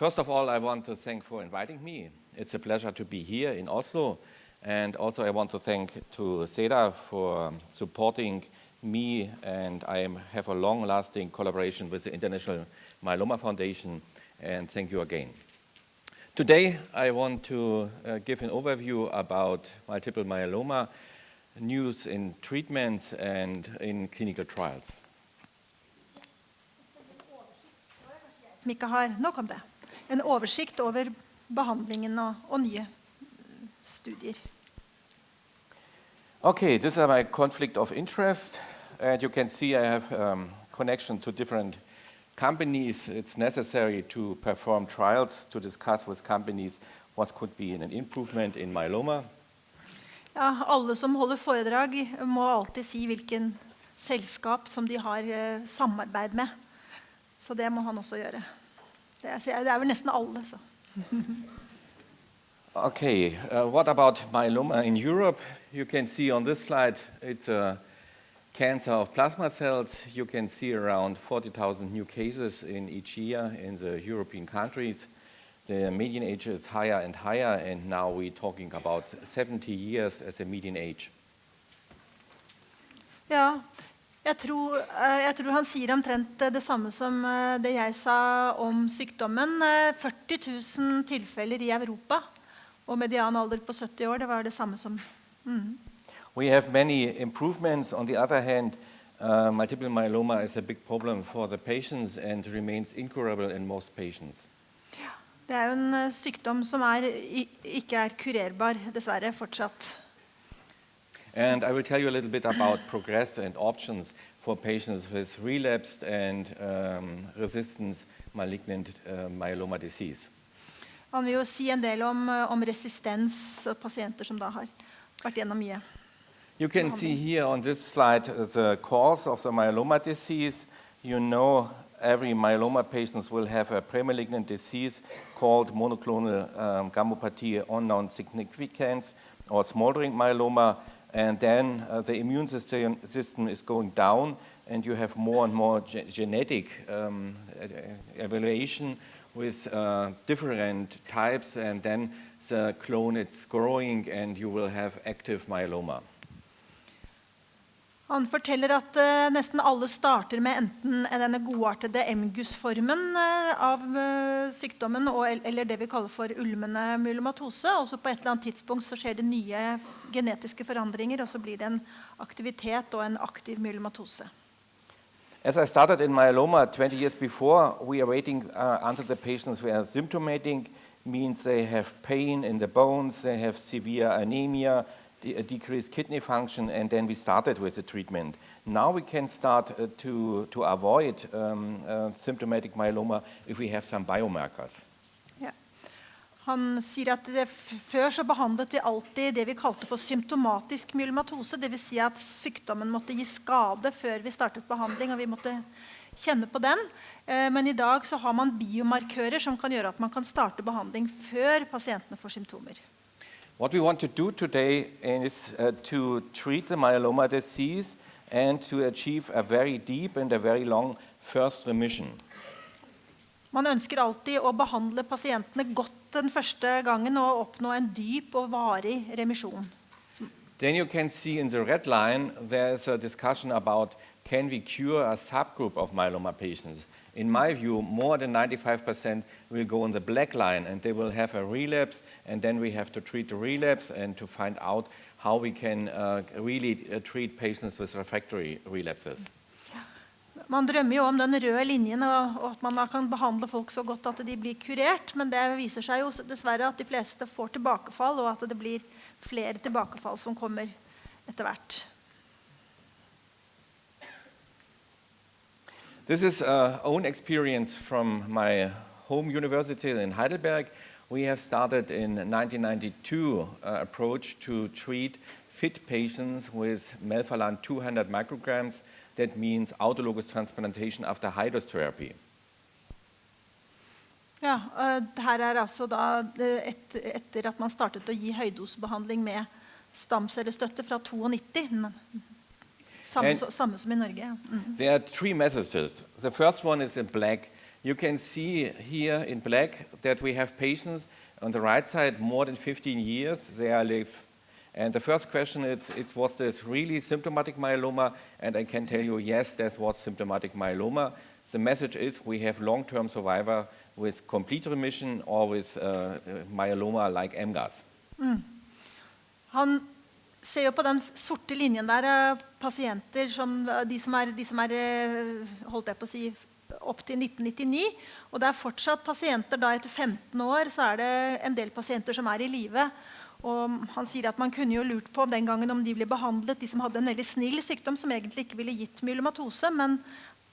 First of all, I want to thank for inviting me. It's a pleasure to be here in Oslo. And also I want to thank to SEDA for supporting me, and I have a long-lasting collaboration with the International Myeloma Foundation, and thank you again. Today I want to give an overview about multiple myeloma, news in treatments and in clinical trials. Som ikke har, nå kom det. En oversikt over behandlingen og nye studier. Okay, these are my conflict of interest. And you can see I have connection to different companies. It's necessary to perform trials to discuss with companies what could be an improvement in myeloma. Ja, alle som holder foredrag må alltid si hvilken selskap som de har samarbeid med. Så det må han også gjøre. Det er vel nesten alle, så. Okay, what about myeloma in Europe? You can see on this slide, it's a cancer of plasma cells. You can see around 40,000 new cases in each year in the European countries. The median age is higher and higher, and now we're talking about 70 years as a median age. Ja, jeg tror han sier omtrent det samme som det jeg sa om sykdommen. 40 000 tilfeller i Europa, og median alder på 70 år, det var det samme som... We have many improvements. On the other hand, multiple myeloma is a big problem for the patients and remains incurable in most patients. Ja, det er jo en sykdom som ikke er kurerbar, dessverre, fortsatt. And I will tell you a little bit about progress and options for patients with relapsed and resistant malignant myeloma disease. Han vil jo si en del om resistens og pasienter som da har vært gjennom mye. You can see here on this slide the course of the myeloma disease. You know every myeloma patient will have a premalignant disease called monoclonal gammopathy unknown significance or smoldering myeloma, and then the immune system is going down and you have more and more genetic evaluation with different types, and then the clone is growing and you will have active myeloma. Han forteller at nesten alle starter med enten denne godartede MGUS-formen av sykdommen, eller det vi kaller for ulmende myelomatose, og så på et eller annet tidspunkt så skjer det nye genetiske forandringer, og så blir det en aktivitet og en aktiv myelomatose. As I started in myeloma 20 years before, we are waiting until the patients were symptomatic, means they have pain in the bones, they have severe anemia, decreased kidney function, and then we started with the treatment. Now we can start to avoid symptomatic myeloma if we have some biomarkers. Ja. Han sier at før så behandlet vi alltid det vi kalte for symptomatisk myelomatose, det vil si at sykdommen måtte gi skade før vi startet behandling, og vi måtte kjenne på den. Men i dag så har man biomarkører som kan gjøre at man kan starte behandling før pasientene får symptomer. What we want to do today is to treat the myeloma disease and to achieve a very deep and a very long first remission. Man ønsker alltid å behandle pasientene godt den første gangen og oppnå en dyp og varig remisjon. Then you can see in the red line there's a discussion about can we cure a subgroup of myeloma patients. In my view, more than 95% will go on the black line and they will have a relapse, and then we have to treat the relapse and to find out how we can really treat patients with refractory relapses. Man drømmer jo om den røde linjen og at man kan behandle folk så godt at de blir kurert, men det viser seg jo dessverre at de fleste får tilbakefall og at det blir flere tilbakefall som kommer etter hvert. This is our own experience from my home university in Heidelberg. We have started in 1992 approach to treat fit patients with melphalan 200 micrograms. That means autologous transplantation after high-dose therapy. Ja, her altså da etter at man startet å gi høydosebehandling med stamcellestøtte fra 92. Samme som i Norge. There are three messages. The first one is in black. You can see here in black that we have patients on the right side more than 15 years they are live. And the first question is, was this really symptomatic myeloma? And I can tell you, yes, that was symptomatic myeloma. The message is we have long-term survivor with complete remission or with myeloma like MGAS. Han ser jo på den sorte linjen der pasienter som de som er holdt jeg på å si opp til 1999, og det er fortsatt pasienter da etter 15 år så er det en del pasienter som er i live. Og han sier at man kunne jo lurt på den gangen om de ble behandlet, de som hadde en veldig snill sykdom som egentlig ikke ville gitt myelomatose, men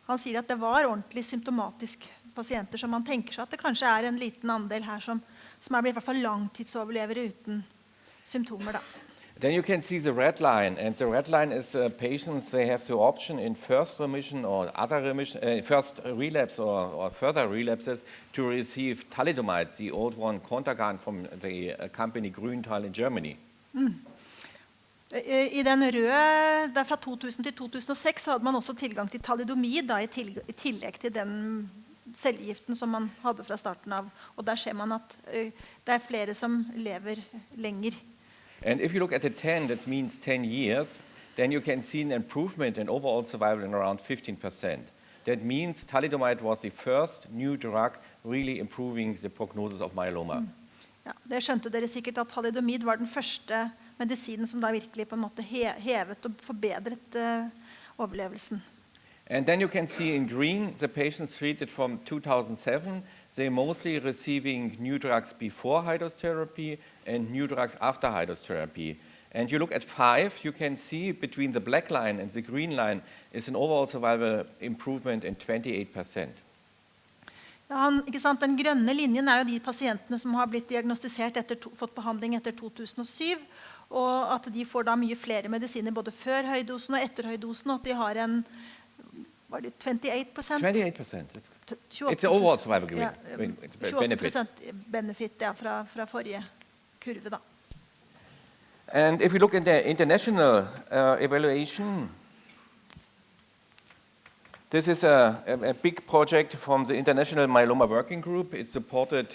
han sier at det var ordentlig symptomatiske pasienter, så man tenker seg at det kanskje er en liten andel her som er blitt i hvert fall langtidsoverlevere uten symptomer da. Then you can see the red line, and the red line is patients, they have the option in first remission or other remission, first relapse or further relapses to receive thalidomide, the old one, Contergan from the company Grüntal in Germany. I den røde, der fra 2000 til 2006 hadde man også tilgang til thalidomid da, i tillegg til den cellegiften som man hadde fra starten av. Og der ser man at det er flere som lever lenger. And if you look at the 10, that means 10 years, then you can see an improvement in overall survival in around 15%. That means thalidomide was the first new drug really improving the prognosis of myeloma. Ja, det skjønte dere sikkert at thalidomid var den første medisinen som da virkelig på en måte hevet og forbedret overlevelsen. And then you can see in green the patients treated from 2007. They're mostly receiving new drugs before high-dose therapy and new drugs after high-dose therapy. And you look at 5, you can see between the black line and the green line is an overall survival improvement in 28%. Ja, ikke sant? Den grønne linjen er jo de pasientene som har blitt diagnostisert fått behandling etter 2007, og at de får da mye flere medisiner både før høydosen og etter høydosen, og at de har en var det 28%? 28%. It's an overall survival benefit. 28% benefit ja, fra forrige kurve da. And if we look at the international evaluation, this is a big project from the International Myeloma Working Group. It's supported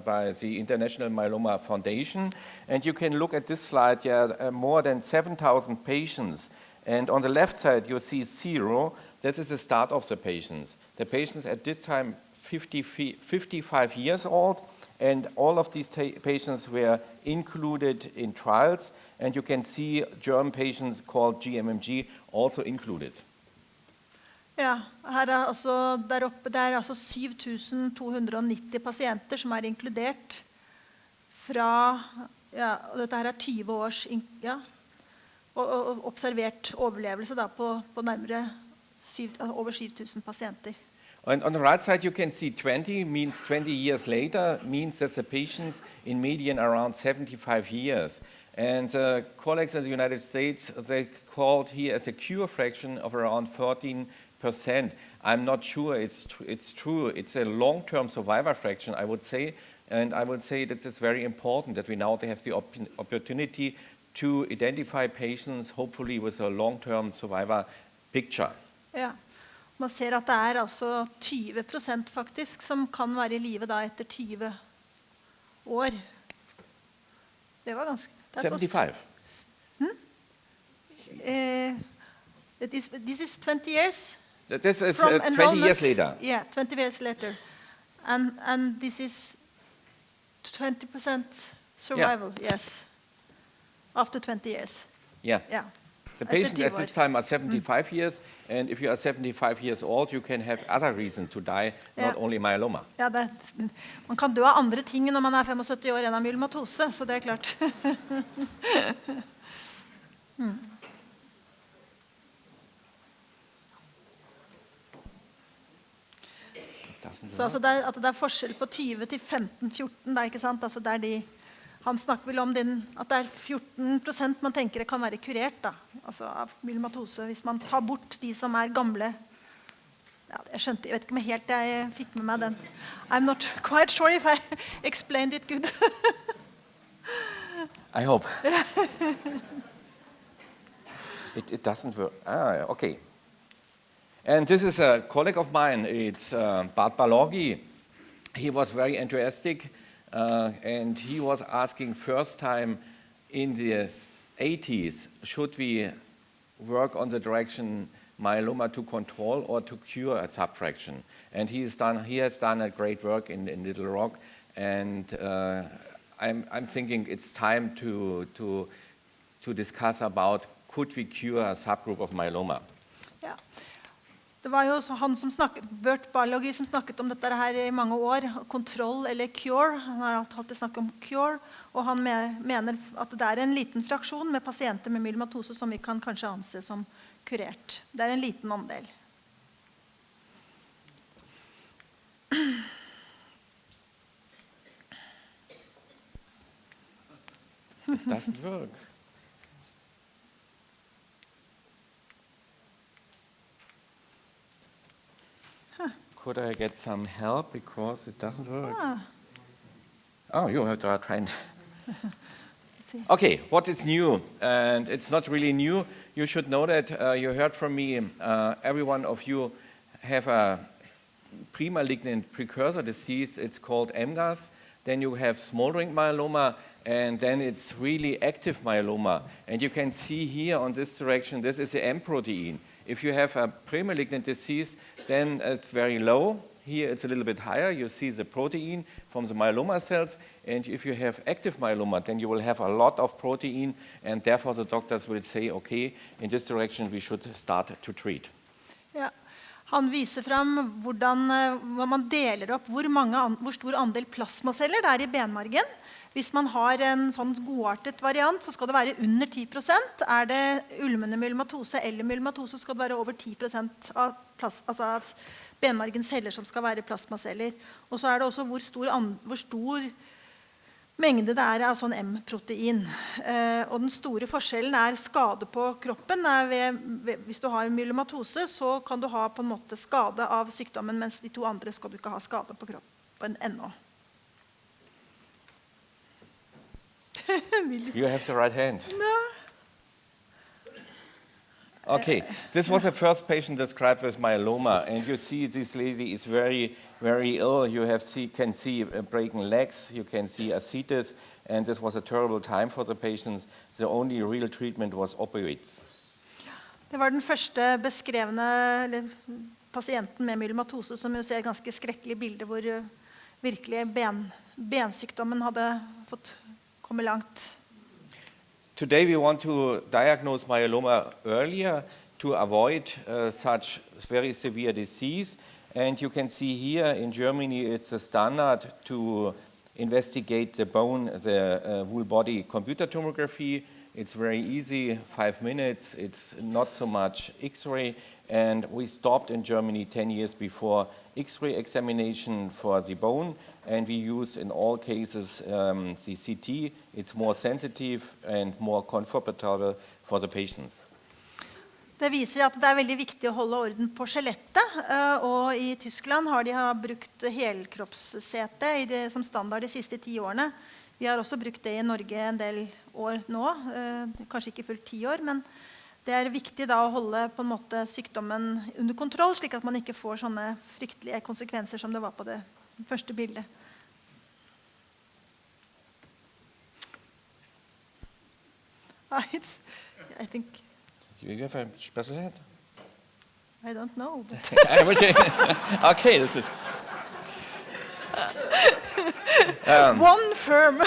by the International Myeloma Foundation. And you can look at this slide, more than 7,000 patients. And on the left side, you see 0. This is the start of the patients. The patients at this time 55 years old, and all of these patients were included in trials. And you can see German patients called GMMG also included. Ja, her altså, der oppe, det er altså 7.290 pasienter som er inkludert fra, ja, og dette her er 20 års, ja, og observert overlevelse da på nærmere over 7.000 pasienter. And on the right side you can see 20 means 20 years later, means that the patients in median around 75 years. And colleagues in the United States, they called here as a cure fraction of around 13%. I'm not sure it's true. It's a long-term survivor fraction, I would say. And I would say that it's very important that we now have the opportunity to identify patients, hopefully with a long-term survivor picture. Ja, man ser at det er altså 20% faktisk som kan være i live da etter 20 år. Det var ganske... 75. This is 20 years? This is 20 years later. Yeah, 20 years later. And this is 20% survival, yeah. Yes. After 20 years. Yeah. Yeah. The patients at this time are 75 years, and if you are 75 years old, you can have other reasons to die, not only myeloma. Ja, man kan dø av andre ting når man er 75 år enn av myelomatose, så det er klart. Så altså at det er forskjell på 20 til 15-14, det er ikke sant? Altså det er han snakker vel om at det er 14% man tenker kan være kurert da, altså av myelomatose, hvis man tar bort de som er gamle. Ja, jeg vet ikke om jeg fikk med meg den. I'm not quite sure if I explained it good. I hope. It doesn't work. Okay. And this is a colleague of mine, it's Bart Balogi. He was very enthusiastic and he was asking first time in the 80s, should we work on the direction myeloma to control or to cure a subfraction? And he has done a great work in Little Rock, and I'm thinking it's time to discuss about could we cure a subgroup of myeloma? Ja. Det var jo han som Bert Balogi som snakket om dette her i mange år, kontroll eller cure. Han har alltid snakket om cure, og han mener at det er en liten fraksjon med pasienter med myelomatose som vi kan kanskje anse som kurert. Det er en liten andel. It doesn't work. Could I get some help because it doesn't work? Oh, you have to try and... Okay, what is new? And it's not really new. You should know that you heard from me, every one of you have a pre-malignant precursor disease. It's called MGAS. Then you have smoldering myeloma, and then it's really active myeloma. And you can see here on this direction, this is the M protein. If you have a pre-malignant disease, then it's very low. Here it's a little bit higher. You see the protein from the myeloma cells. And if you have active myeloma, then you will have a lot of protein. And therefore, the doctors will say, okay, in this direction, we should start to treat. Ja. Han viser frem hvordan man deler opp hvor stor andel plasmaceller det er i benmargen. Hvis man har en sånn godartet variant, så skal det være under 10%. Er det ulmende myelomatose eller myelomatose, skal det være over 10% av benmargens celler som skal være plasmaceller. Og så er det også hvor stor mengde det er av sånn M-protein. Og den store forskjellen er skade på kroppen. Hvis du har myelomatose, så kan du ha på en måte skade av sykdommen, mens de to andre skal du ikke ha skade på kroppen ennå. You have the right hand. No. Okay, this was the first patient described with myeloma, and you see this lady is very, very ill. You can see breaking legs, you can see ascites, and this was a terrible time for the patients. The only real treatment was opioids. Det var den første beskrevne pasienten med myelomatose, som jo ser et ganske skrekkelig bilde, hvor virkelig bensykdommen hadde fått komme langt. Today we want to diagnose myeloma earlier to avoid such very severe disease. And you can see here in Germany it's a standard to investigate the bone, the whole body computer tomography. It's very easy, 5 minutes. It's not so much X-ray. And we stopped in Germany 10 years before X-ray examination for the bone. And we use in all cases the CT. It's more sensitive and more comfortable for the patients. Det viser at det er veldig viktig å holde orden på skjelettet, og i Tyskland har de brukt helkroppssete som standard de siste 10 årene. Vi har også brukt det i Norge en del år nå, kanskje ikke fullt 10 år, men det er viktig da å holde på en måte sykdommen under kontroll, slik at man ikke får sånne fryktelige konsekvenser som det var på det første bildet. I think... You have a special head? I don't know. But Okay, this is... One firm.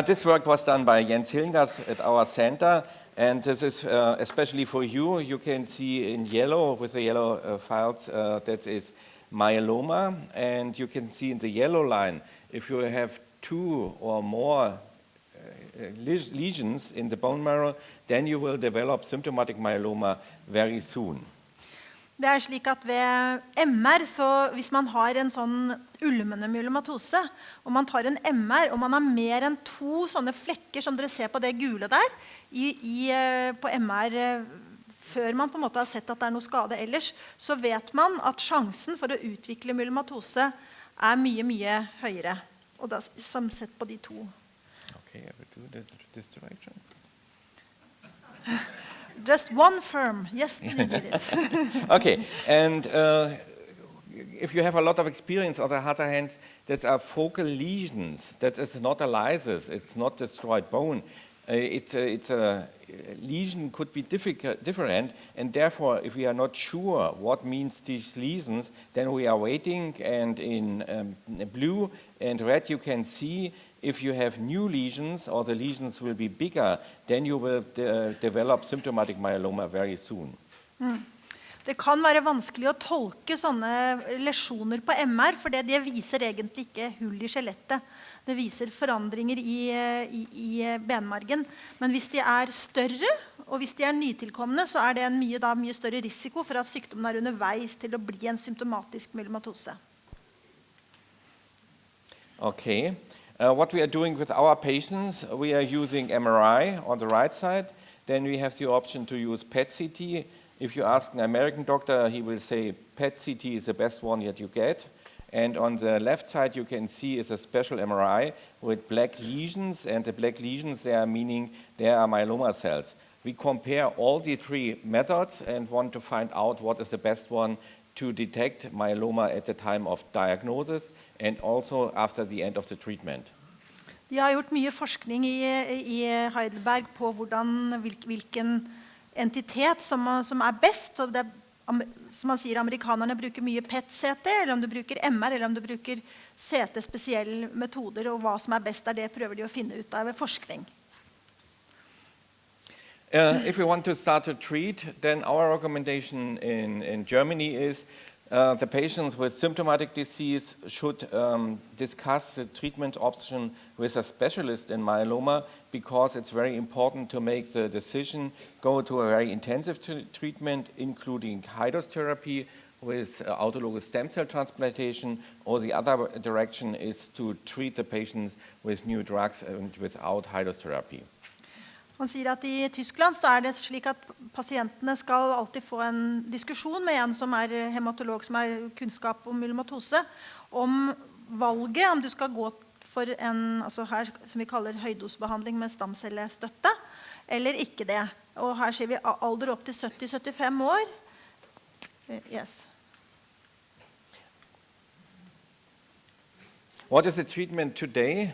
This work was done by Jens Hilgers at our center, and this is especially for you. You can see in yellow, with the yellow files, that is myeloma, and you can see in the yellow line, if you have 2 or more lesions in the bone marrow, then you will develop symptomatic myeloma very soon. Det er slik at ved MR, så hvis man har en sånn ulmende myelomatose, og man tar en MR, og man har mer enn 2 sånne flekker, som dere ser på det gule der, på MR, før man på en måte har sett at det er noe skade ellers, så vet man at sjansen for å utvikle myelomatose er mye, mye høyere, og da som sett på de 2. Okay, I will do this direction. Just one firm. Yes, you did it. Okay, and if you have a lot of experience, on the other hand, these are focal lesions. That is not a lysis. It's not destroyed bone. It's a lesion could be different, and therefore, if we are not sure what means these lesions, then we are waiting. And in blue and red, you can see if you have new lesions or the lesions will be bigger, then you will develop symptomatic myeloma very soon. Det kan være vanskelig å tolke sånne lesjoner på MR, for det viser egentlig ikke hull i skjelettet. Det viser forandringer i benmargen. Men hvis de er større, og hvis de er nytilkommende, så er det en mye større risiko for at sykdommen er underveis til å bli en symptomatisk myelomatose. Okay. What we are doing with our patients, we are using MRI on the right side. Then we have the option to use PET-CT. If you ask an American doctor, he will say PET-CT is the best one that you get. And on the left side, you can see is a special MRI with black lesions. And the black lesions, they are meaning they are myeloma cells. We compare all the three methods and want to find out what is the best one to detect myeloma at the time of diagnosis and also after the end of the treatment. De har gjort mye forskning i Heidelberg på hvilken entitet som best. Og det som man sier, amerikanerne bruker mye PET-CT, eller om du bruker MR, eller om du bruker CT spesielle metoder, og hva som best det prøver de å finne ut av ved forskning. If we want to start to treat, then our recommendation in Germany is the patients with symptomatic disease should discuss the treatment option with a specialist in myeloma, because it's very important to make the decision go to a very intensive treatment, including high-dose therapy with autologous stem cell transplantation, or the other direction is to treat the patients with new drugs and without high-dose therapy. Han sier at i Tyskland så det slik at pasientene skal alltid få en diskusjon med en som hematolog, som kunnskap om myelomatose, om valget, om du skal gå for en, altså her som vi kaller høydosebehandling med stamcellestøtte, eller ikke det. Og her ser vi alder opp til 70-75 år. Yes. What is the treatment today?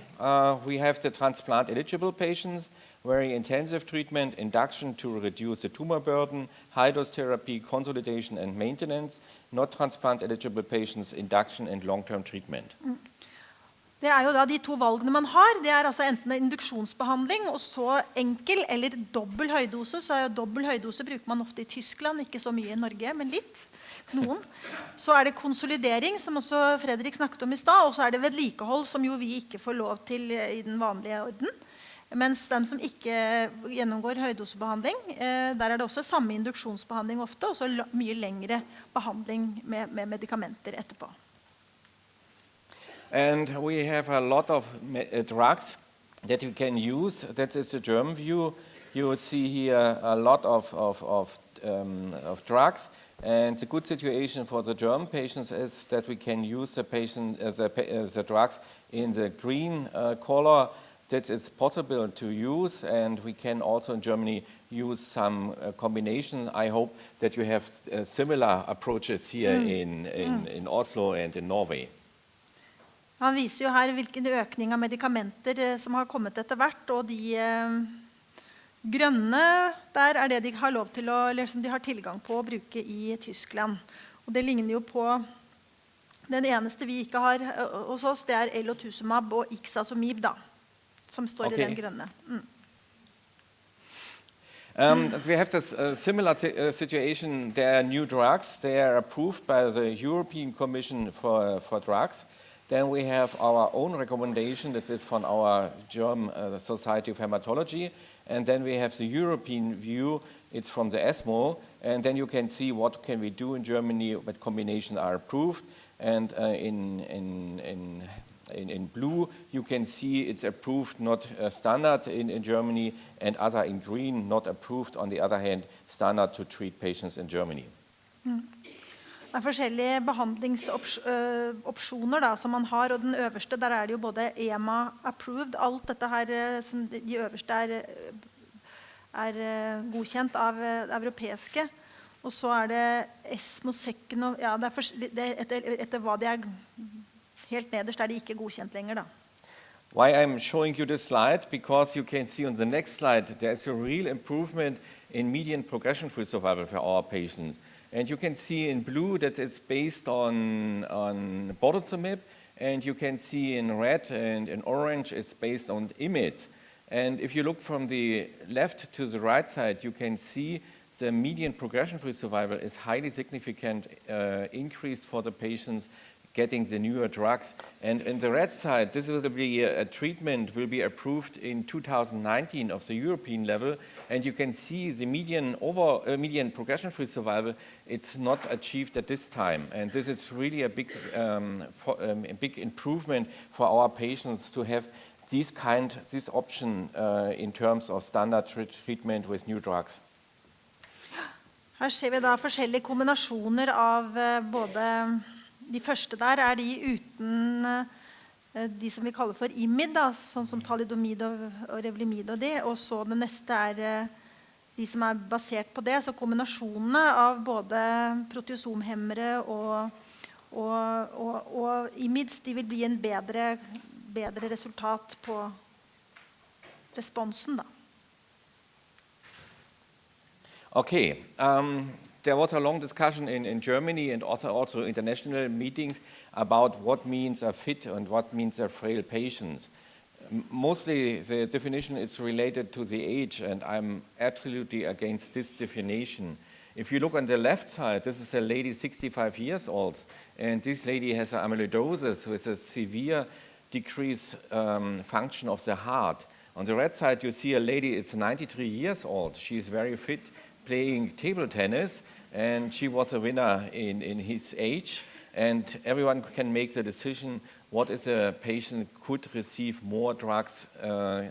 We have the transplant-eligible patients, very intensive treatment, induction to reduce the tumor burden, high-dose therapy, consolidation and maintenance, not transplant-eligible patients, induction and long-term treatment. Det jo da de to valgene man har. Det altså enten induksjonsbehandling, og så enkel eller dobbel høydose. Så dobbel høydose bruker man ofte i Tyskland, ikke så mye i Norge, men litt. Noen. Så det konsolidering, som også Fredrik snakket om i sted, og så det vedlikehold, som jo vi ikke får lov til i den vanlige orden. Mens de som ikke gjennomgår høydosebehandling, der det også samme induksjonsbehandling ofte, og så mye lengre behandling med medikamenter etterpå. And we have a lot of drugs that you can use. That is the German view. You will see here a lot of drugs. And the good situation for the German patients is that we can use the drugs in the green color. That is possible to use, and we can also in Germany use some combination. I hope that you have similar approaches here in Oslo and in Norway. Han viser jo her hvilken økning av medikamenter som har kommet etter hvert, og de grønne der det de har lov til å, eller som de har tilgang på å bruke i Tyskland. Og det ligner jo på den eneste vi ikke har hos oss, det elotuzumab og ixazomib da. Som står I den grønne. We have this similar situation. There are new drugs. They are approved by the European Commission for drugs. Then we have our own recommendation. This is from our German Society of Hematology. And then we have the European view. It's from the ESMO. And then you can see what can we do in Germany, what combinations are approved. And in blue, you can see it's approved, not standard in Germany, and other in green, not approved, on the other hand, standard to treat patients in Germany. Det forskjellige behandlingsopsjoner da, som man har, og den øverste, der det jo både EMA-approved, alt dette her, som de øverste godkjent av europeiske. Og så det ESMO-sekken, og ja, etter hva de helt nederst de ikke godkjent lenger da. Why I'm showing you this slide, because you can see on the next slide, there's a real improvement in median progression-free survival for our patients. And you can see in blue that it's based on bortezomib, and you can see in red and in orange it's based on IMiDs. And if you look from the left to the right side, you can see the median progression-free survival is highly significant increase for the patients getting the newer drugs. And in the red side, this will be a treatment will be approved in 2019 of the European level, and you can see the median progression-free survival, it's not achieved at this time. And this is really a big improvement for our patients to have this option in terms of standard treatment with new drugs. Her ser vi da forskjellige kombinasjoner av både de første der de uten de som vi kaller for IMiD, da, sånn som thalidomid og revlimid og det, og så det neste de som basert på det, så kombinasjonene av både proteasomhemmere og IMiDs, de vil bli en bedre resultat på responsen da. Okay, there was a long discussion in Germany and also international meetings about what means a fit and what means a frail patient. Mostly the definition is related to the age, and I'm absolutely against this definition. If you look on the left side, this is a lady 65 years old, and this lady has an amyloidosis with a severe decreased function of the heart. On the right side, you see a lady, it's 93 years old. She is very fit, playing table tennis, and she was a winner in his age, and everyone can make the decision what is a patient could receive more drugs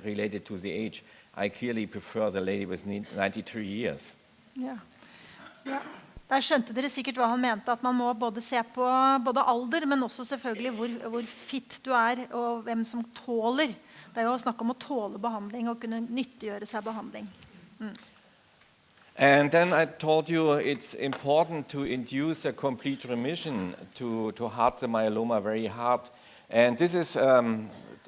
related to the age. I clearly prefer the lady with 93 years. Ja. Ja. Der skjønte dere sikkert hva han mente, at man må både se på både alder, men også selvfølgelig hvor fit du og hvem som tåler. Det jo snakk om å tåle behandling og kunne nyttiggjøre seg behandling. And then I told you it's important to induce a complete remission to hard the myeloma very hard. And this is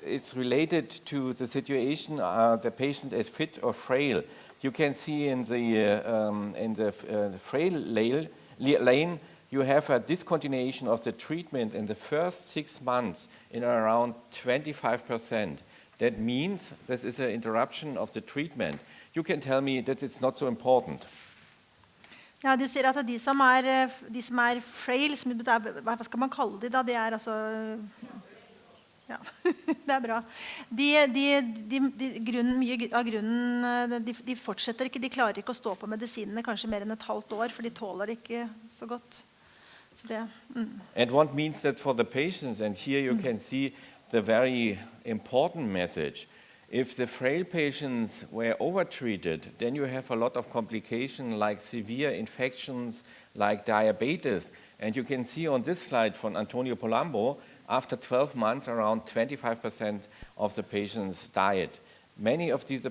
it's related to the situation the patient is fit or frail. You can see in the frail lane you have a discontinuation of the treatment in the first 6 months in around 25%. That means this is an interruption of the treatment. You can tell me that it's not so important. Ja, du sier at de som frail, hva skal man kalle de da? Det altså, ja, det bra. Mye av grunnen, de fortsetter ikke, de klarer ikke å stå på medisinene kanskje mer enn et halvt år, for de tåler det ikke så godt. Så det, And what means that for the patients, and here you can see the very important message. If the frail patients were overtreated, then you have a lot of complications like severe infections, like diabetes. And you can see on this slide from Antonio Polambo, after 12 months, around 25% of the patients died. Many of these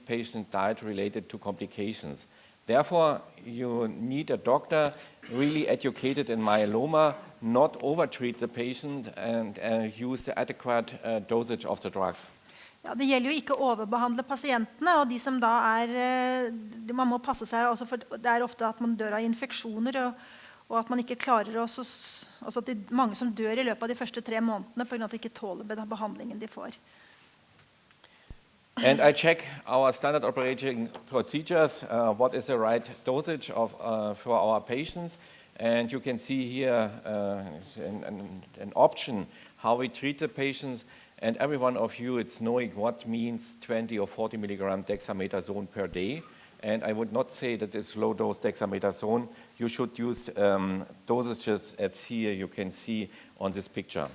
patients died related to complications. Therefore, you need a doctor really educated in myeloma, not overtreat the patient and use the adequate dosage of the drugs. Ja, det gjelder jo ikke å overbehandle pasientene, og de som da man må passe seg, altså for det ofte at man dør av infeksjoner, og at man ikke klarer altså at det mange som dør i løpet av de første 3 månedene på grunn av at de ikke tåler behandlingen de får. And I check our standard operating procedures, what is the right dosage for our patients, and you can see here an option how we treat the patients. And every one of you is knowing what means 20 or 40 milligram dexamethasone per day. And I would not say that it's low-dose dexamethasone. You should use dosages as here you can see on this picture.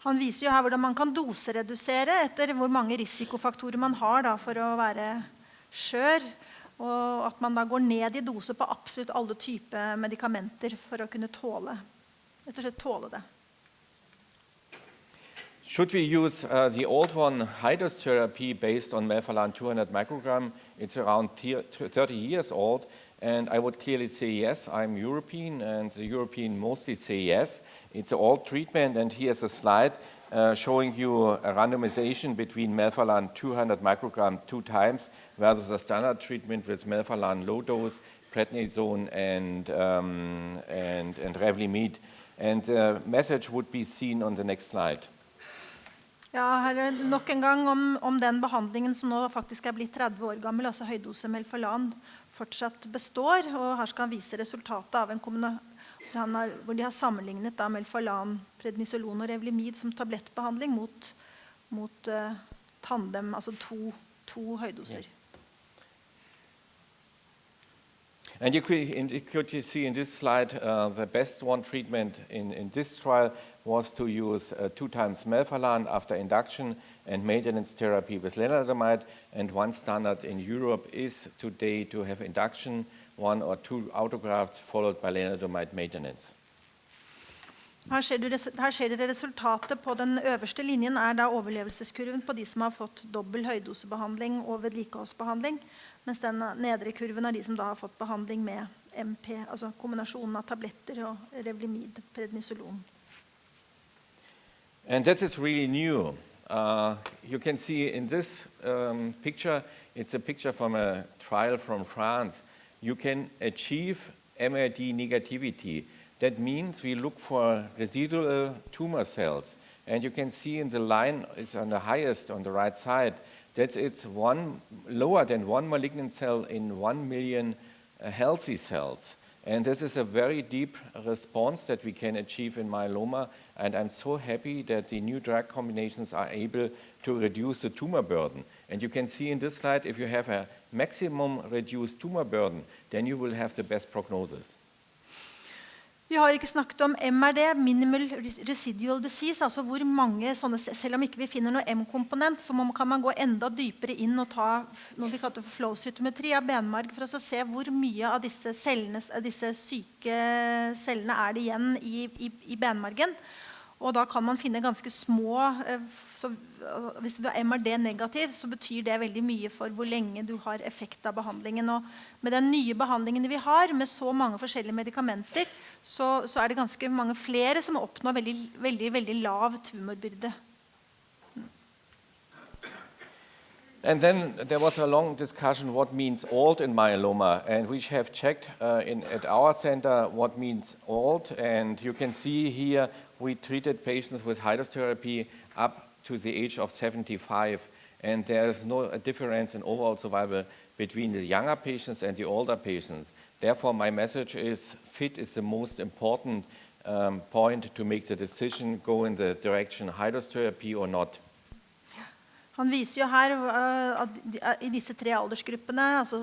Han viser jo her hvordan man kan doseredusere etter hvor mange risikofaktorer man har da, for å være skjør, og at man da går ned i dose på absolutt alle typer medikamenter for å kunne tåle, rett og slett tåle det. Should we use the old one, high-dose therapy, based on melphalan 200 microgram? It's around 30 years old, and I would clearly say yes. I'm European, and the European mostly say yes. It's an old treatment, and here's a slide showing you a randomization between melphalan 200 microgram 2 times versus a standard treatment with melphalan low dose, prednisone, and Revlimid. And the message would be seen on the next slide. Ja, her nok en gang om den behandlingen som nå faktisk blitt 30 år gammel, altså høydose melphalan, fortsatt består, og her skal han vise resultatet av en hvor de har sammenlignet da melphalan, prednisolon og Revlimid som tablettbehandling mot tandem, altså to høydoser. And you could see in this slide the best one treatment in this trial was to use 2 times melphalan after induction and maintenance therapy with lenalidomide, and one standard in Europe is today to have induction, 1 or 2 autografts followed by lenalidomide maintenance. Her ser dere resultatet på den øverste linjen da overlevelseskurven på de som har fått dobbel høydosebehandling og vedlikeholdsbehandling, mens den nedre kurven de som da har fått behandling med MP, altså kombinasjonen av tabletter og Revlimid, prednisolon. And that is really new. You can see in this picture, it's a picture from a trial from France. You can achieve MRD negativity. That means we look for residual tumor cells. And you can see in the line, it's on the highest on the right side, that it's lower than 1 malignant cell in 1 million healthy cells. And this is a very deep response that we can achieve in myeloma. And I'm so happy that the new drug combinations are able to reduce the tumor burden. And you can see in this slide, if you have a maximum reduced tumor burden, then you will have the best prognosis. Vi har ikke snakket om MRD, minimal residual disease, altså hvor mange sånne, selv om ikke vi finner noe M-komponent, så kan man gå enda dypere inn og ta noe vi kaller for flow cytometri av benmarg for å se hvor mye av disse syke cellene det igjen i benmargen. Og da kan man finne ganske små, så hvis det MRD negativ, så betyr det veldig mye for hvor lenge du har effekt av behandlingen. Og med den nye behandlingen vi har, med så mange forskjellige medikamenter, så det ganske mange flere som oppnår veldig lav tumorbyrde. And then there was a long discussion what means old in myeloma, and we have checked at our center what means old, and you can see here we treated patients with high-dose therapy up to the age of 75, and there is no difference in overall survival between the younger patients and the older patients. Therefore, my message is fit is the most important point to make the decision, go in the direction high-dose therapy or not. Han viser jo her i disse 3 aldersgruppene altså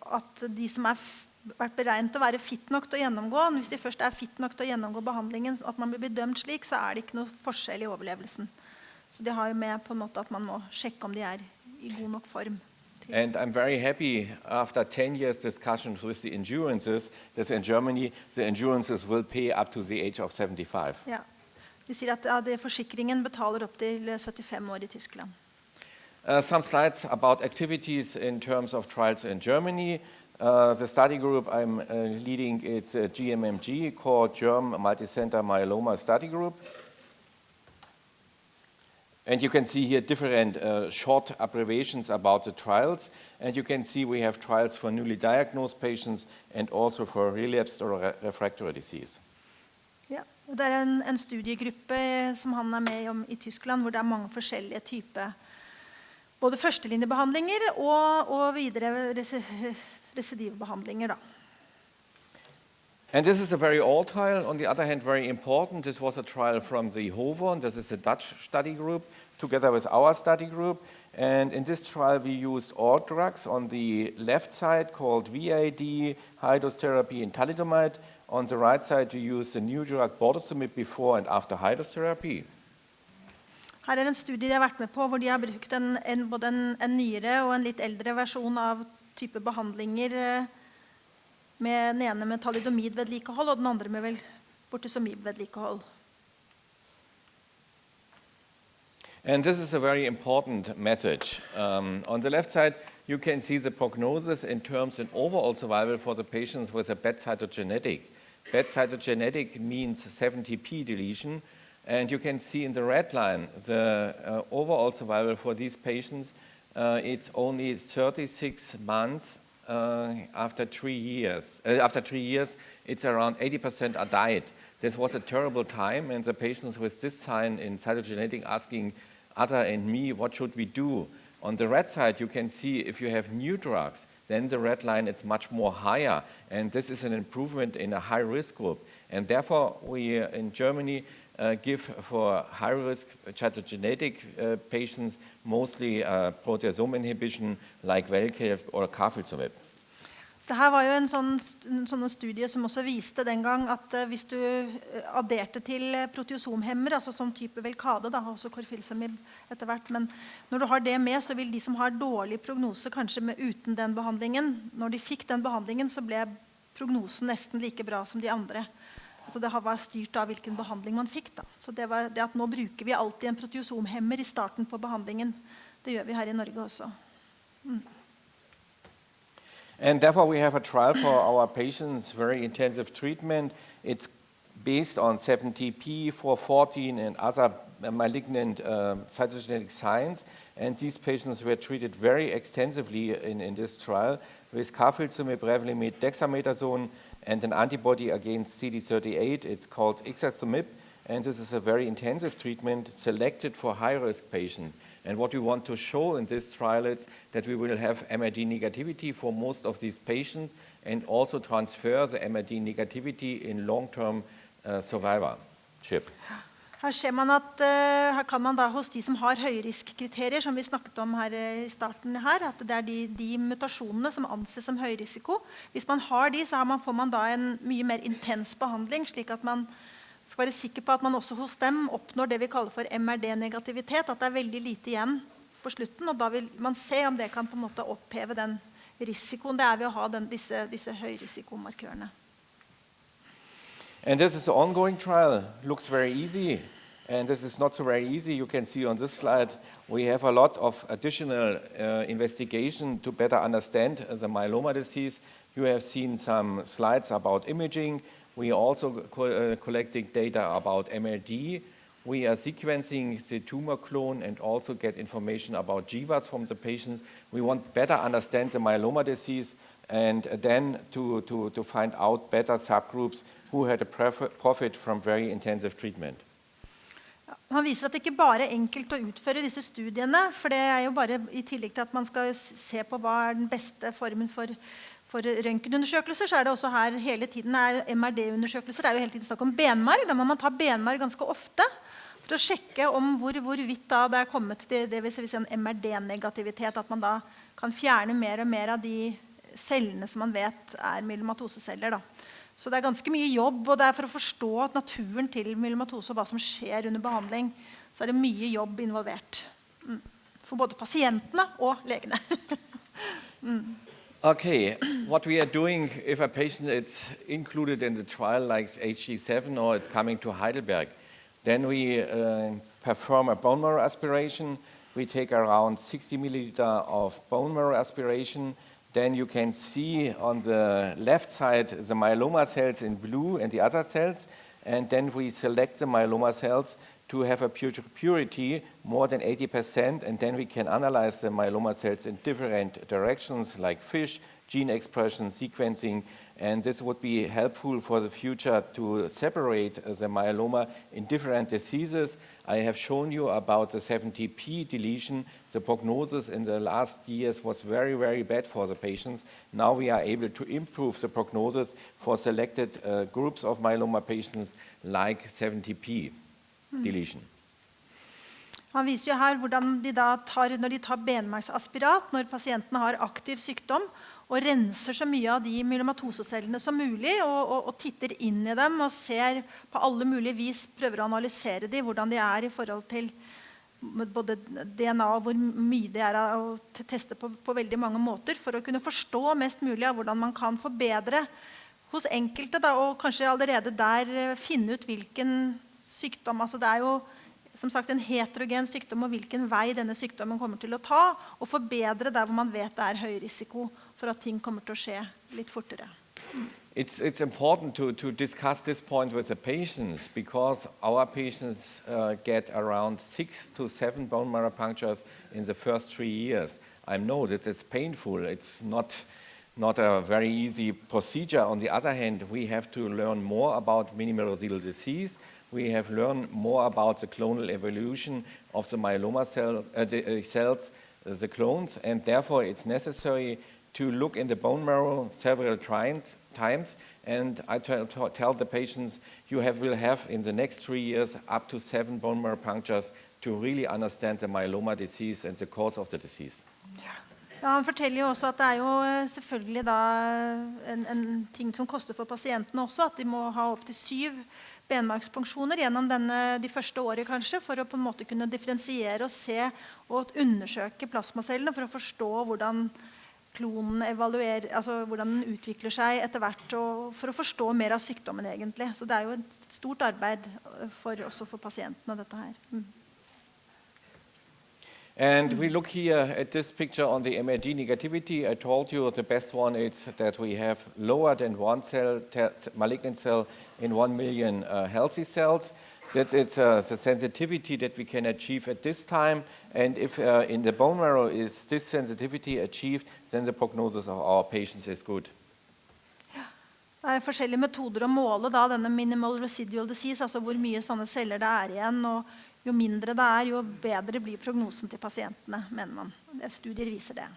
at de som vært beregnet å være fit nok til å gjennomgå, hvis de først fit nok til å gjennomgå behandlingen, at man blir bedømt slik, så det ikke noe forskjell i overlevelsen. Så det har jo med på en måte at man må sjekke om de i god nok form. And I'm very happy after 10 years discussions with the insurances that in Germany the insurances will pay up to the age of 75. Ja. De sier at forsikringen betaler opp til 75 år i Tyskland. Some slides about activities in terms of trials in Germany. The study group I'm leading, it's a GMMG called German Multicenter Myeloma Study Group. And you can see here different short abbreviations about the trials. And you can see we have trials for newly diagnosed patients and also for relapsed or refractory disease. Ja, det en studiegruppe som han med i Tyskland, hvor det mange forskjellige typer både førstelinjebehandlinger og videre residivbehandlinger da. And this is a very old trial, on the other hand very important. This was a trial from the HOVON, this is a Dutch study group, together with our study group. And in this trial we used all drugs on the left side called VID, high-dose therapy and thalidomide. On the right side we used the new drug bortezomib before and after high-dose therapy. Her en studie de har vært med på, hvor de har brukt både en nyere og en litt eldre versjon av type behandlinger med den ene med thalidomid-vedlikehold og den andre med bortezomib-vedlikehold. And this is a very important message. On the left side, you can see the prognosis in terms of overall survival for the patients with a bad cytogenetic. Bad cytogenetic means 70p deletion. And you can see in the red line, the overall survival for these patients, it's only 36 months after 3 years. After 3 years, it's around 80% are died. This was a terrible time, and the patients with this sign in cytogenetic asking other and me, what should we do? On the red side, you can see if you have new drugs, then the red line is much more higher, and this is an improvement in a high-risk group. And therefore, we in Germany give for high-risk cytogenetic patients mostly proteasome inhibition like Blodkreftforeningen or carfilzomib. Dette var jo en sånn studie som også viste den gang at hvis du adderte til proteasomhemmer, altså som type Velcade, da, også carfilzomib etter hvert, men når du har det med, så vil de som har dårlig prognose, kanskje uten den behandlingen, når de fikk den behandlingen, så ble prognosen nesten like bra som de andre. Så det var styrt av hvilken behandling man fikk. Da. Så det at nå bruker vi alltid en proteasomhemmer i starten på behandlingen. Det gjør vi her i Norge også. And therefore we have a trial for our patients, very intensive treatment. It's based on 70p, 414 and other malignant cytogenetic signs. And these patients were treated very extensively in this trial with carfilzomib, Revlimid, dexamethasone, and an antibody against CD38. It's called ixazomib, and this is a very intensive treatment selected for high-risk patients. And what we want to show in this trial is that we will have MRD negativity for most of these patients and also transfer the MRD negativity in long-term survivorship. Her ser man at her kan man da hos de som har høyriskkriterier, som vi snakket om her i starten her, at det de mutasjonene som anses som høyrisiko. Hvis man har de, så får man da en mye mer intens behandling, slik at man skal være sikker på at man også hos dem oppnår det vi kaller for MRD-negativitet, at det veldig lite igjen på slutten, og da vil man se om det kan på en måte oppheve den risikoen det ved å ha disse høyrisikomarkørene. And this is an ongoing trial. Looks very easy, and this is not so very easy. You can see on this slide we have a lot of additional investigation to better understand the myeloma disease. You have seen some slides about imaging. We are also collecting data about MRD. We are sequencing the tumor clone and also get information about GWAS from the patients. We want better understand the myeloma disease and then to find out better subgroups who had a profit from very intensive treatment. Han viser at det ikke bare enkelt å utføre disse studiene, for det jo bare i tillegg til at man skal se på hva den beste formen for røntgenundersøkelser, så det også her hele tiden MRD-undersøkelser. Det jo hele tiden snakk om benmarg. Da må man ta benmarg ganske ofte for å sjekke om hvorvidt da det kommet til det vil si en MRD-negativitet, at man da kan fjerne mer og mer av de cellene som man vet myelomatoseceller. Da. Så det ganske mye jobb, og det for å forstå naturen til myelomatose og hva som skjer under behandling, så det mye jobb involvert. For både pasientene og legene. Okay, what we are doing if a patient is included in the trial like HG7 or it's coming to Heidelberg, then we perform a bone marrow aspiration. We take around 60 milliliter of bone marrow aspiration. Then you can see on the left side the myeloma cells in blue and the other cells. And then we select the myeloma cells to have a purity more than 80%, and then we can analyze the myeloma cells in different directions like FISH, gene expression, sequencing, and this would be helpful for the future to separate the myeloma in different diseases. I have shown you about the 70p deletion. The prognosis in the last years was very, very bad for the patients. Now we are able to improve the prognosis for selected groups of myeloma patients like 70p. Deletion. Han viser jo her hvordan de da når de tar benmargsaspirat, når pasientene har aktiv sykdom, og renser så mye av de myelomatosecellene som mulig, og titter inn i dem, og ser på alle mulige vis, prøver å analysere de, hvordan de i forhold til både DNA, og hvor mye det å teste på veldig mange måter, for å kunne forstå mest mulig av hvordan man kan forbedre hos enkelte, da, og kanskje allerede der finne ut hvilken sykdom, altså det jo som sagt en heterogen sykdom, og hvilken vei denne sykdommen kommer til å ta, og forbedre der hvor man vet det høy risiko for at ting kommer til å skje litt fortere. It's important to discuss this point with the patients because our patients get around 6 to 7 bone marrow punctures in the first 3 years. I know that it's painful. It's not a very easy procedure. On the other hand, we have to learn more about minimal disease. We have learned more about the clonal evolution of the myeloma cells, the clones, and therefore it's necessary to look in the bone marrow several times, and I tell the patients you will have in the next 3 years up to 7 bone marrow punctures to really understand the myeloma disease and the cause of the disease. Ja, han forteller jo også at det jo selvfølgelig da en ting som koster for pasientene også, at de må ha opp til 7 benmargspunksjoner gjennom de første årene kanskje, for å på en måte kunne differensiere og se og undersøke plasmacellene for å forstå hvordan klonen evaluerer, altså hvordan den utvikler seg etter hvert, og for å forstå mer av sykdommen egentlig. Så det jo et stort arbeid også for pasientene dette her. And we look here at this picture on the MRD negativity. I told you the best one is that we have lower than 1 malignant cell in 1 million healthy cells. That's the sensitivity that we can achieve at this time. And if in the bone marrow is this sensitivity achieved, then the prognosis of our patients is good. Det forskjellige metoder å måle da, denne minimal residual disease, altså hvor mye sånne celler det igjen, og jo mindre det jo bedre blir prognosen til pasientene, mener man. Studier viser det.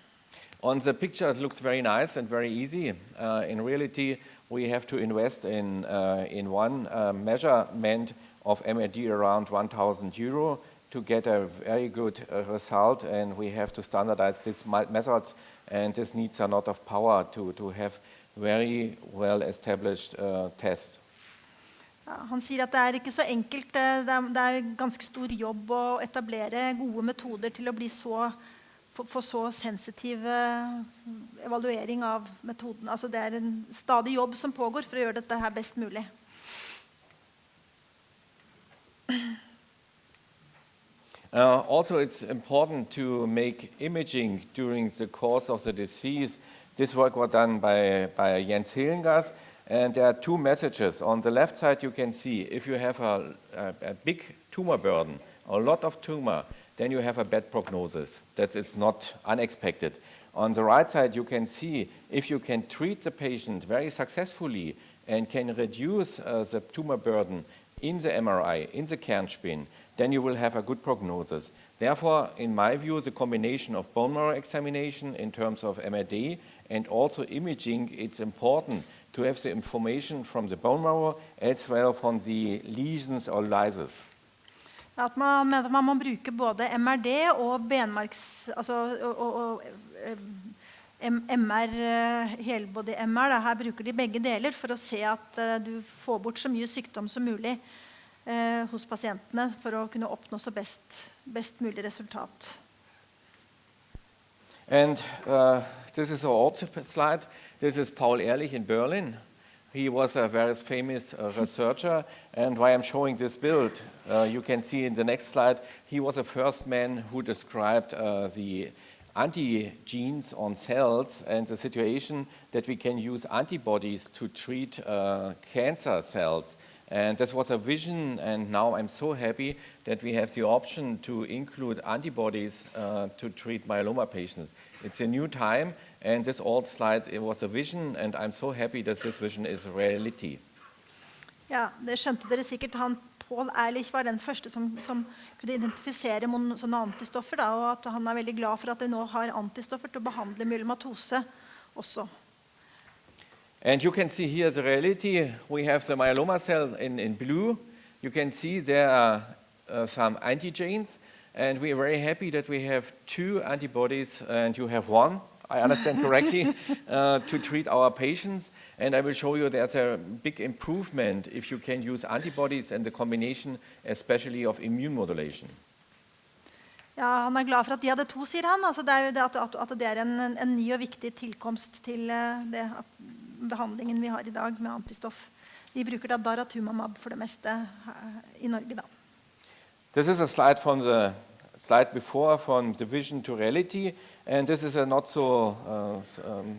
On the picture, it looks very nice and very easy. In reality, we have to invest in one measurement of MRD around €1,000 to get a very good result, and we have to standardize these methods, and this needs a lot of power to have very well established tests. Ja, han sier at det ikke så enkelt, det ganske stor jobb å etablere gode metoder til å bli få så sensitiv evaluering av metoden. Altså det en stadig jobb som pågår for å gjøre dette her best mulig. Also, it's important to make imaging during the course of the disease. This work was done by Jens Hillengas, and there are 2 messages. On the left side, you can see if you have a big tumor burden, a lot of tumor, then you have a bad prognosis. It's not unexpected. On the right side, you can see if you can treat the patient very successfully and can reduce the tumor burden in the MRI, in the kernspin, then you will have a good prognosis. Therefore, in my view, the combination of bone marrow examination in terms of MRD and also imaging, it's important to have the information from the bone marrow as well from the lesions or lyses. At man må bruke både MRD og benmarks, og MR, helbody MR, her bruker de begge deler for å se at du får bort så mye sykdom som mulig hos pasientene for å kunne oppnå så best mulig resultat. And this is our old slide. This is Paul Ehrlich in Berlin. He was a very famous researcher, and why I'm showing this build, you can see in the next slide, he was the first man who described the antigenes on cells and the situation that we can use antibodies to treat cancer cells. And this was a vision, and now I'm so happy that we have the option to include antibodies to treat myeloma patients. It's a new time, and this old slide, it was a vision, and I'm so happy that this vision is a reality. Ja, det skjønte dere sikkert. Paul Ehrlich var den første som kunne identifisere sånne antistoffer, da, og at han veldig glad for at de nå har antistoffer til å behandle myelomatose også. And you can see here the reality. We have the myeloma cell in blue. You can see there are some antigens, and we are very happy that we have 2 antibodies, and you have 1, I understand correctly, to treat our patients. And I will show you there's a big improvement if you can use antibodies and the combination, especially of immune modulation. Ja, han glad for at de hadde 2, sier han. Altså at det en ny og viktig tilkomst til det behandlingen vi har i dag med antistoff. Vi bruker da daratumumab for det meste i Norge da. This is a slide from the slide before, from the vision to reality, and this is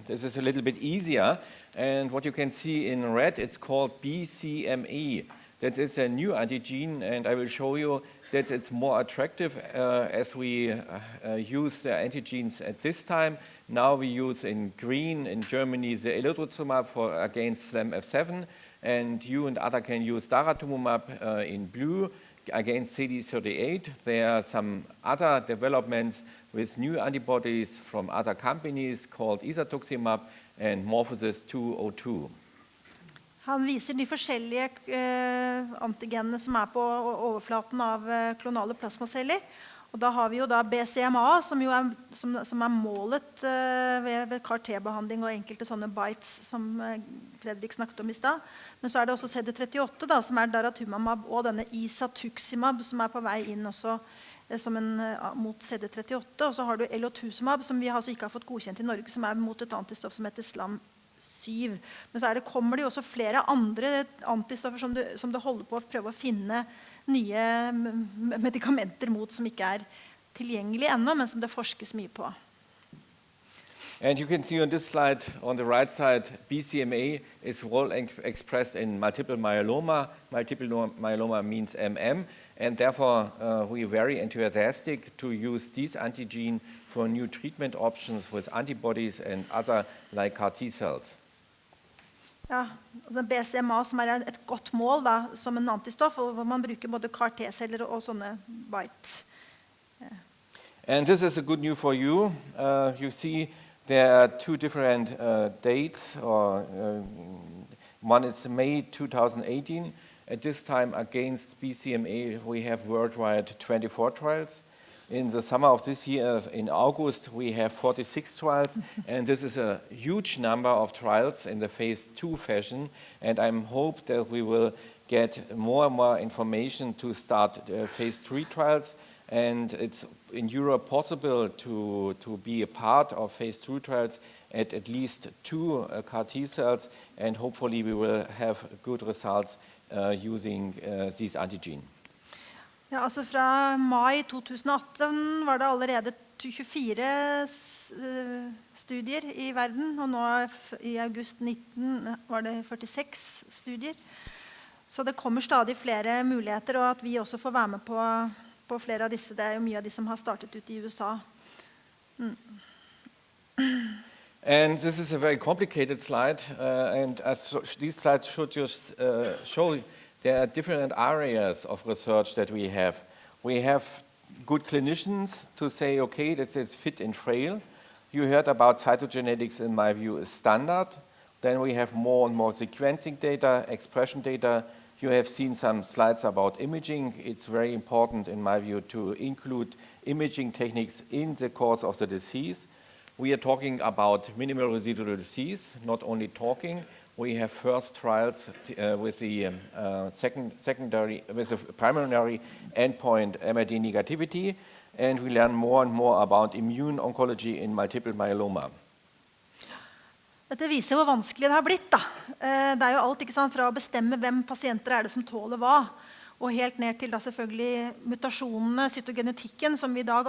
this is a little bit easier. And what you can see in red, it's called BCMA. That is a new antigen, and I will show you that it's more attractive as we use the antigens at this time. Now we use in green in Germany the elotuzumab for against SLEM-F7, and you and other can use daratumumab in blue against CD38. There are some other developments with new antibodies from other companies called isatuximab and MorphoSys 202. Han viser de forskjellige antigenene som på overflaten av klonale plasmaceller. Og da har vi jo da BCMA, som målet ved CAR-T-behandling og enkelte sånne bites som Fredrik snakket om i sted. Men så det også CD38 da, som daratumumab, og denne isatuximab som på vei inn også mot CD38. Og så har du elotuzumab, som vi altså ikke har fått godkjent i Norge, som mot et antistoff som heter SLAM7. Men så kommer det jo også flere andre antistoffer som det holder på å prøve å finne nye medikamenter mot som ikke tilgjengelige ennå, men som det forskes mye på. And you can see on this slide on the right side, BCMA is well expressed in multiple myeloma. Multiple myeloma means MM, and therefore we are very enthusiastic to use this antigen for new treatment options with antibodies and other like CAR T cells. Ja, altså BCMA som et godt mål da, som en antistoff, og hvor man bruker både CAR T-celler og sånne bites. And this is a good news for you. You see there are two different dates. One is May 2018. At this time against BCMA we have worldwide 24 trials. In the summer of this year, in August, we have 46 trials, and this is a huge number of trials in the phase 2 fashion, and I hope that we will get more and more information to start phase 3 trials, and it's in Europe possible to be a part of phase 2 trials at least 2 CAR T cells, and hopefully we will have good results using these antigen. Ja, altså fra mai 2018 var det allerede 24 studier i verden, og nå i august 19 var det 46 studier. Så det kommer stadig flere muligheter, og at vi også får være med på flere av disse. Det jo mye av de som har startet ut i USA. And this is a very complicated slide, and these slides should just show there are different areas of research that we have. We have good clinicians to say, okay, this is fit and frail. You heard about cytogenetics, in my view, is standard. Then we have more and more sequencing data, expression data. You have seen some slides about imaging. It's very important, in my view, to include imaging techniques in the course of the disease. We are talking about minimal residual disease, not only talking. We have first trials with the with the primary endpoint MRD negativity, and we learn more and more about immune oncology in multiple myeloma. Dette viser hvor vanskelig det har blitt. Da. Det jo alt ikke sant, fra å bestemme hvem pasienter det som tåler hva, og helt ned til da selvfølgelig mutasjonene, cytogenetikken, som vi i dag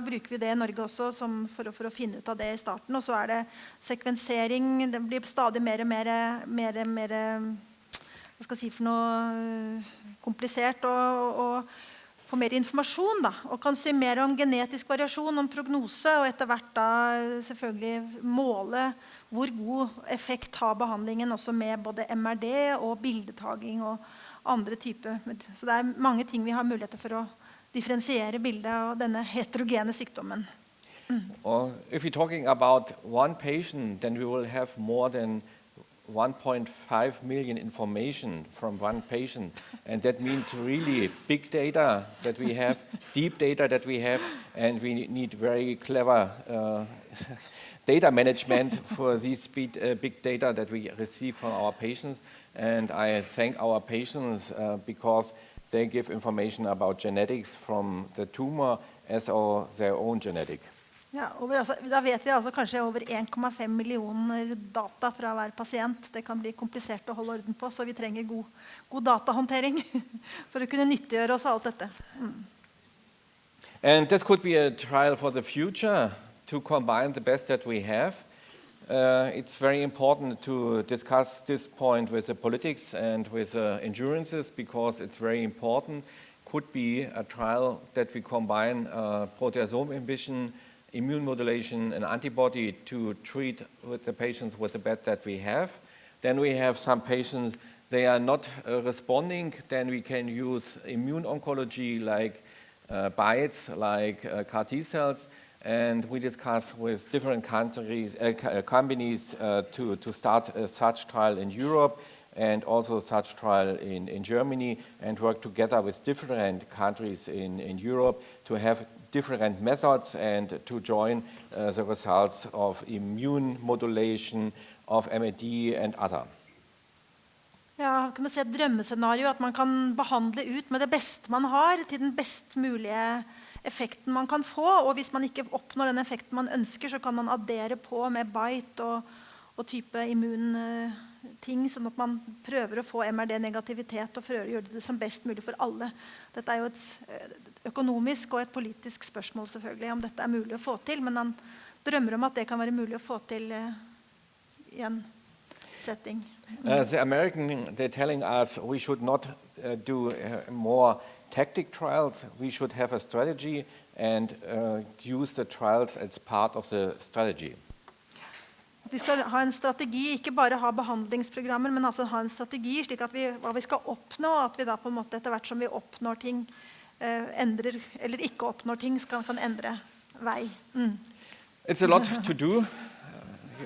bruker vi det i Norge også for å finne ut av det i starten. Og så det sekvensering, det blir stadig mer hva skal jeg si for noe komplisert, og få mer informasjon da, og kan si mer om genetisk variasjon, om prognose, og etter hvert da selvfølgelig måle hvor god effekt har behandlingen også med både MRD og bildetaging og andre typer. Så det mange ting vi har muligheter for å differensiere bildet av denne heterogene sykdommen. If we're talking about one patient, then we will have more than 1.5 million information from one patient, and that means really big data that we have, deep data that we have, and we need very clever data management for these big data that we receive from our patients. And I thank our patients because they give information about genetics from the tumor as their own genetic. Ja, da vet vi altså kanskje over 1,5 millioner data fra hver pasient. Det kan bli komplisert å holde orden på, så vi trenger god datahåndtering for å kunne nyttiggjøre oss alt dette. And this could be a trial for the future to combine the best that we have. It's very important to discuss this point with the politics and with endurances because it's very important. Could be a trial that we combine proteasome inhibition, immune modulation, and antibody to treat with the patients with the bed that we have. Then we have some patients, they are not responding, then we can use immune oncology like BiTEs, like CAR T cells, and we discuss with different countries, companies to start such trial in Europe and also such trial in Germany and work together with different countries in Europe to have different methods and to join the results of immune modulation, of MAD and other. Ja, kan man se et drømmescenario at man kan behandle ut med det beste man har til den best mulige effekten man kan få, og hvis man ikke oppnår den effekten man ønsker, så kan man addere på med BiTE og type immunting, sånn at man prøver å få MRD-negativitet og prøver å gjøre det som best mulig for alle. Dette er jo et økonomisk og et politisk spørsmål selvfølgelig, om dette er mulig å få til, men han drømmer om at det kan være mulig å få til i en setting. The American, they're telling us we should not do more tactic trials. We should have a strategy and use the trials as part of the strategy. Vi skal ha en strategi, ikke bare ha behandlingsprogrammer, men altså ha en strategi slik at hva vi skal oppnå, at vi da på en måte etter hvert som vi oppnår ting, endrer, eller ikke oppnår ting, kan endre vei. It's a lot to do.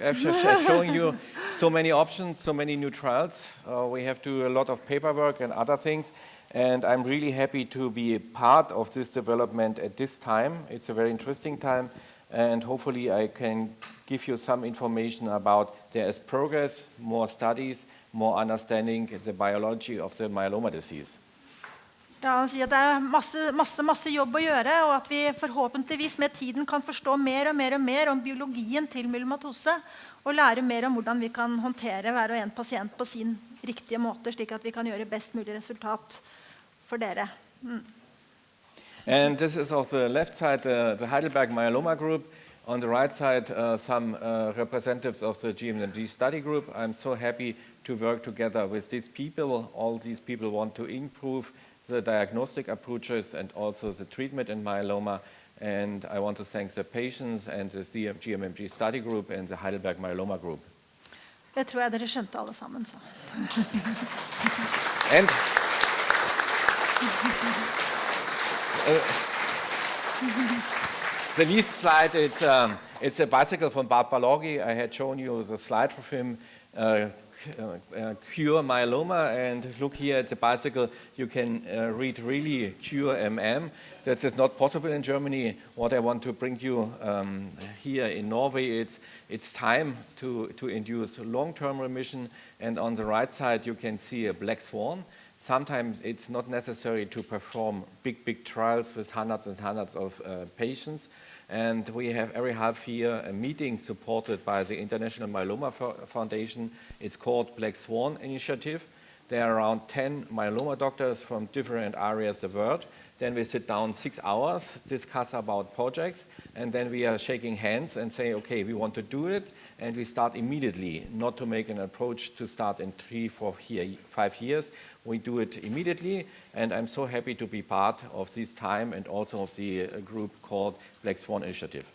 I've shown you so many options, so many new trials. We have to do a lot of paperwork and other things. And I'm really happy to be part of this development at this time. It's a very interesting time. And hopefully I can give you some information about there is progress, more studies, more understanding the biology of the myeloma disease. Ja, han sier at det masse jobb å gjøre, og at vi forhåpentligvis med tiden kan forstå mer og mer om biologien til myelomatose, og lære mer om hvordan vi kan håndtere hver og en pasient på sin riktige måte, slik at vi kan gjøre best mulig resultat for dere. And this is on the left side, the Heidelberg Myeloma Group. On the right side, some representatives of the GMMG study group. I'm so happy to work together with these people. All these people want to improve the diagnostic approaches and also the treatment in myeloma. And I want to thank the patients and the GMMG study group and the Heidelberg Myeloma Group. Det tror jeg dere skjønte alle sammen, så. And the least slide, it's a bicycle from Bart Balogi. I had shown you the slide of him, cure myeloma, and look here at the bicycle, you can read really cure MM. That is not possible in Germany. What I want to bring you here in Norway, it's time to induce long-term remission, and on the right side you can see a black swan. Sometimes it's not necessary to perform big trials with hundreds and hundreds of patients. And we have every half year a meeting supported by the International Myeloma Foundation. It's called Black Swan Initiative. There are around 10 myeloma doctors from different areas of the world. Then we sit down 6 hours, discuss about projects, and then we are shaking hands and say, okay, we want to do it, and we start immediately, not to make an approach to start in 3, 4, 5 years. We do it immediately, and I'm so happy to be part of this time and also of the group called Black Swan Initiative.